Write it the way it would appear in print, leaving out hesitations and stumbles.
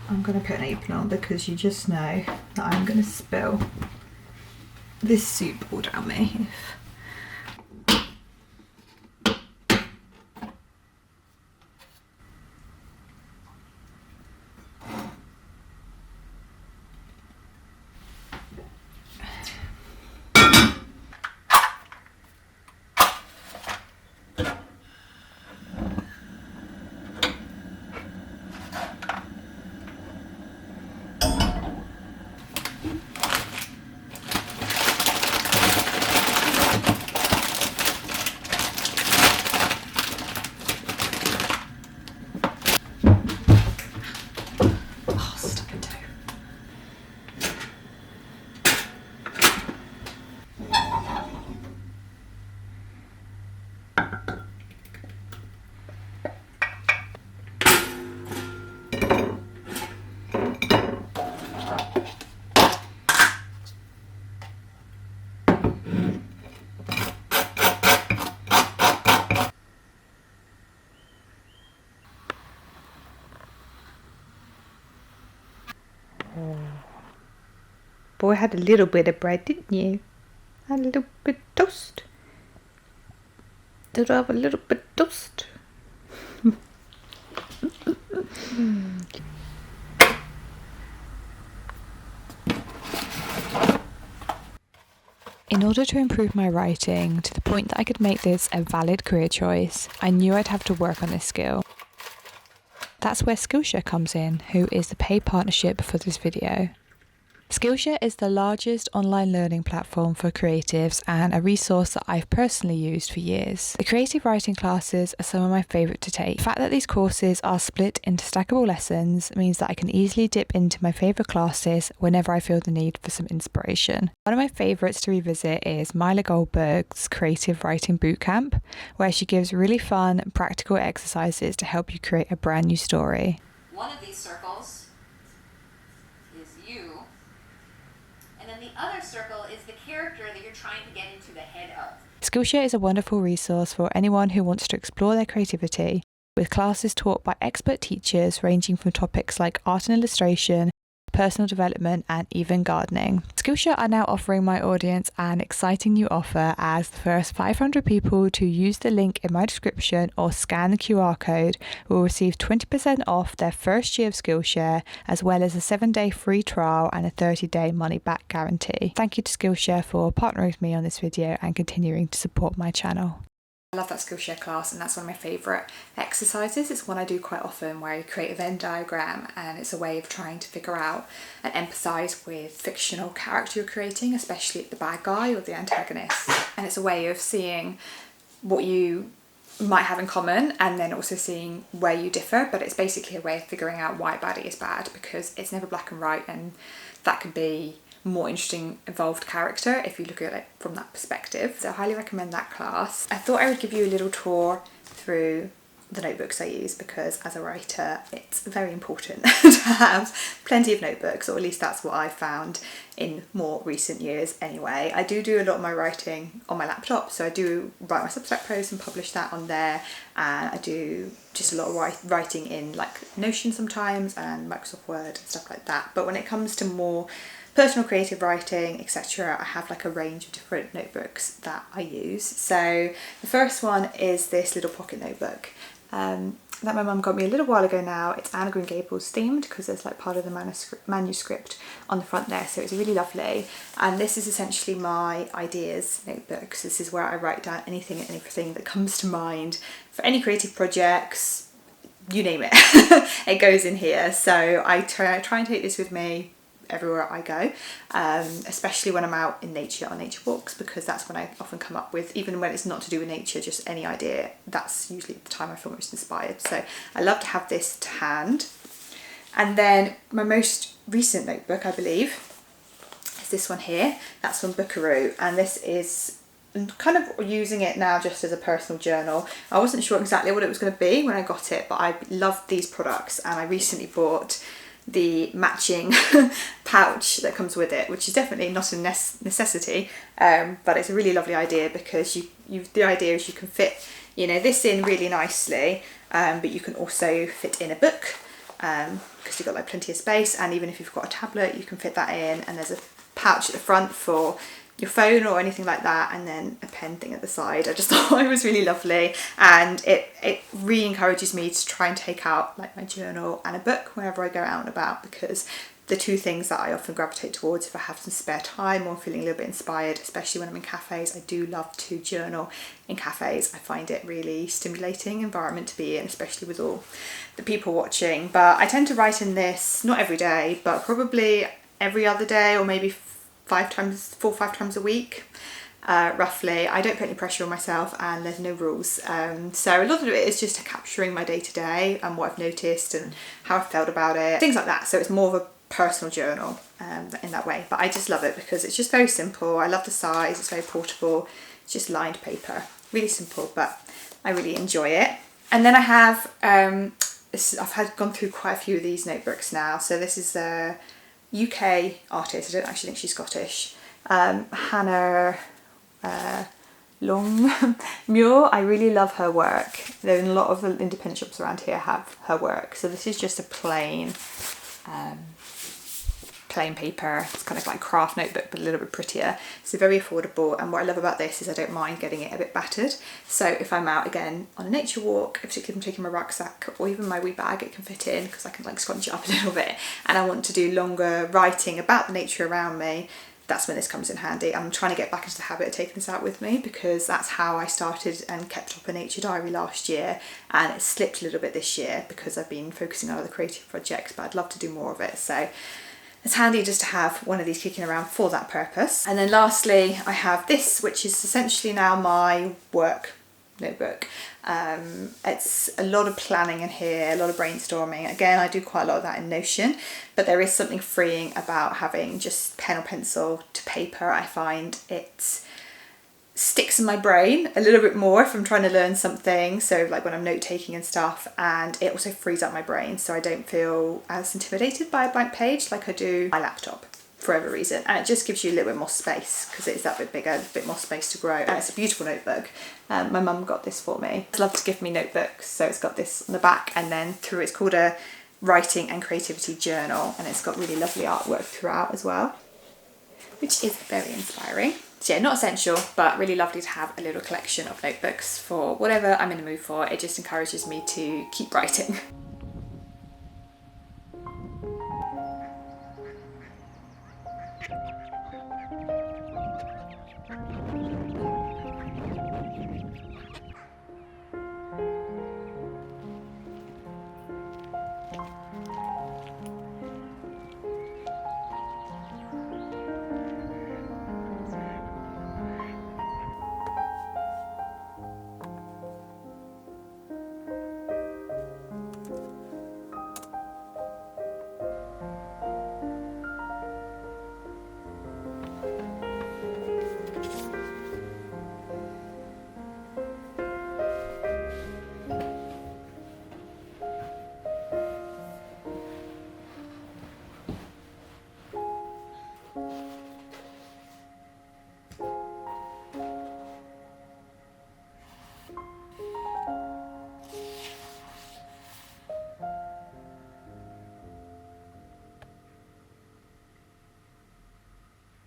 I'm going to put an apron on because you just know that I'm going to spill this soup all down me. Boy, had a little bit of bread, didn't you? Had a little bit of toast. Did I have a little bit of toast? In order to improve my writing to the point that I could make this a valid career choice, I knew I'd have to work on this skill. That's where Skillshare comes in, who is the paid partnership for this video. Skillshare is the largest online learning platform for creatives and a resource that I've personally used for years. The creative writing classes are some of my favourite to take. The fact that these courses are split into stackable lessons means that I can easily dip into my favourite classes whenever I feel the need for some inspiration. One of my favourites to revisit is Myla Goldberg's Creative Writing Bootcamp, where she gives really fun, practical exercises to help you create a brand new story. One of these circles is you. And then the other circle is the character that you're trying to get into the head of. Skillshare is a wonderful resource for anyone who wants to explore their creativity, with classes taught by expert teachers ranging from topics like art and illustration, personal development, and even gardening. Skillshare are now offering my audience an exciting new offer, as the first 500 people to use the link in my description or scan the QR code will receive 20% off their first year of Skillshare, as well as a 7-day free trial and a 30-day money-back guarantee. Thank you to Skillshare for partnering with me on this video and continuing to support my channel. I love that Skillshare class, and that's one of my favourite exercises. It's one I do quite often, where you create a Venn diagram, and it's a way of trying to figure out and empathise with fictional character you're creating, especially the bad guy or the antagonist. And it's a way of seeing what you might have in common and then also seeing where you differ, but it's basically a way of figuring out why baddie is bad, because it's never black and white, and that could be more interesting involved character if you look at it from that perspective. So I highly recommend that class. I thought I would give you a little tour through the notebooks I use, because as a writer it's very important to have plenty of notebooks, or at least that's what I've found in more recent years anyway. I do a lot of my writing on my laptop, so I do write my Substack posts and publish that on there, and I do just a lot of writing in like Notion sometimes and Microsoft Word and stuff like that. But when it comes to more personal creative writing, etc., I have like a range of different notebooks that I use. So the first one is this little pocket notebook that my mum got me a little while ago now. It's Anne of Green Gables themed, because there's like part of the manuscript on the front there, so it's really lovely. And this is essentially my ideas notebook. So this is where I write down anything and everything that comes to mind for any creative projects, you name it. It goes in here. So I try and take this with me everywhere I go, especially when I'm out in nature on nature walks, because that's when I often come up with, even when it's not to do with nature, just any idea, that's usually the time I feel most inspired. So I love to have this to hand. And then my most recent notebook, I believe, is this one here. That's from Bookaroo, and this is kind of using it now just as a personal journal. I wasn't sure exactly what it was going to be when I got it, but I loved these products, and I recently bought the matching pouch that comes with it, which is definitely not a necessity, but it's a really lovely idea, because the idea is you can fit, you know, this in really nicely, but you can also fit in a book, because you've got like plenty of space, and even if you've got a tablet you can fit that in, and there's a pouch at the front for your phone or anything like that, and then a pen thing at the side. I just thought it was really lovely, and it really encourages me to try and take out like my journal and a book whenever I go out and about, because the two things that I often gravitate towards if I have some spare time or feeling a little bit inspired, especially when I'm in cafes. I do love to journal in cafes. I find it really stimulating environment to be in, especially with all the people watching. But I tend to write in this not every day, but probably every other day, or maybe 4 or 5 times a week, roughly. I don't put any pressure on myself, and there's no rules. So a lot of it is just capturing my day to day and what I've noticed and how I felt about it, things like that. So it's more of a personal journal in that way. But I just love it because it's just very simple. I love the size, it's very portable, it's just lined paper. Really simple, but I really enjoy it. And then I have, I've gone through quite a few of these notebooks now. So this is a UK artist, I don't actually think she's Scottish, Hannah Longmuir. I really love her work. There are a lot of the independent shops around here have her work. So this is just a plain paper. It's kind of like craft notebook, but a little bit prettier. So very affordable, and what I love about this is I don't mind getting it a bit battered. So if I'm out again on a nature walk, particularly if I'm taking my rucksack or even my wee bag, it can fit in because I can like scrunch it up a little bit, and I want to do longer writing about the nature around me, that's when this comes in handy. I'm trying to get back into the habit of taking this out with me, because that's how I started and kept up a nature diary last year, and it slipped a little bit this year because I've been focusing on other creative projects, but I'd love to do more of it. So it's handy just to have one of these kicking around for that purpose. And then lastly, I have this, which is essentially now my work notebook. It's a lot of planning in here, a lot of brainstorming. Again, I do quite a lot of that in Notion, but there is something freeing about having just pen or pencil to paper. I find it sticks in my brain a little bit more if I'm trying to learn something, so like when I'm note taking and stuff, and it also frees up my brain so I don't feel as intimidated by a blank page like I do my laptop for whatever reason, and it just gives you a little bit more space because it is that bit bigger, a bit more space to grow, and it's a beautiful notebook. My mum got this for me. She loves to give me notebooks, so it's got this on the back, and then through it's called a writing and creativity journal, and it's got really lovely artwork throughout as well, which is very inspiring. So yeah, not essential, but really lovely to have a little collection of notebooks for whatever I'm in the mood for. It just encourages me to keep writing.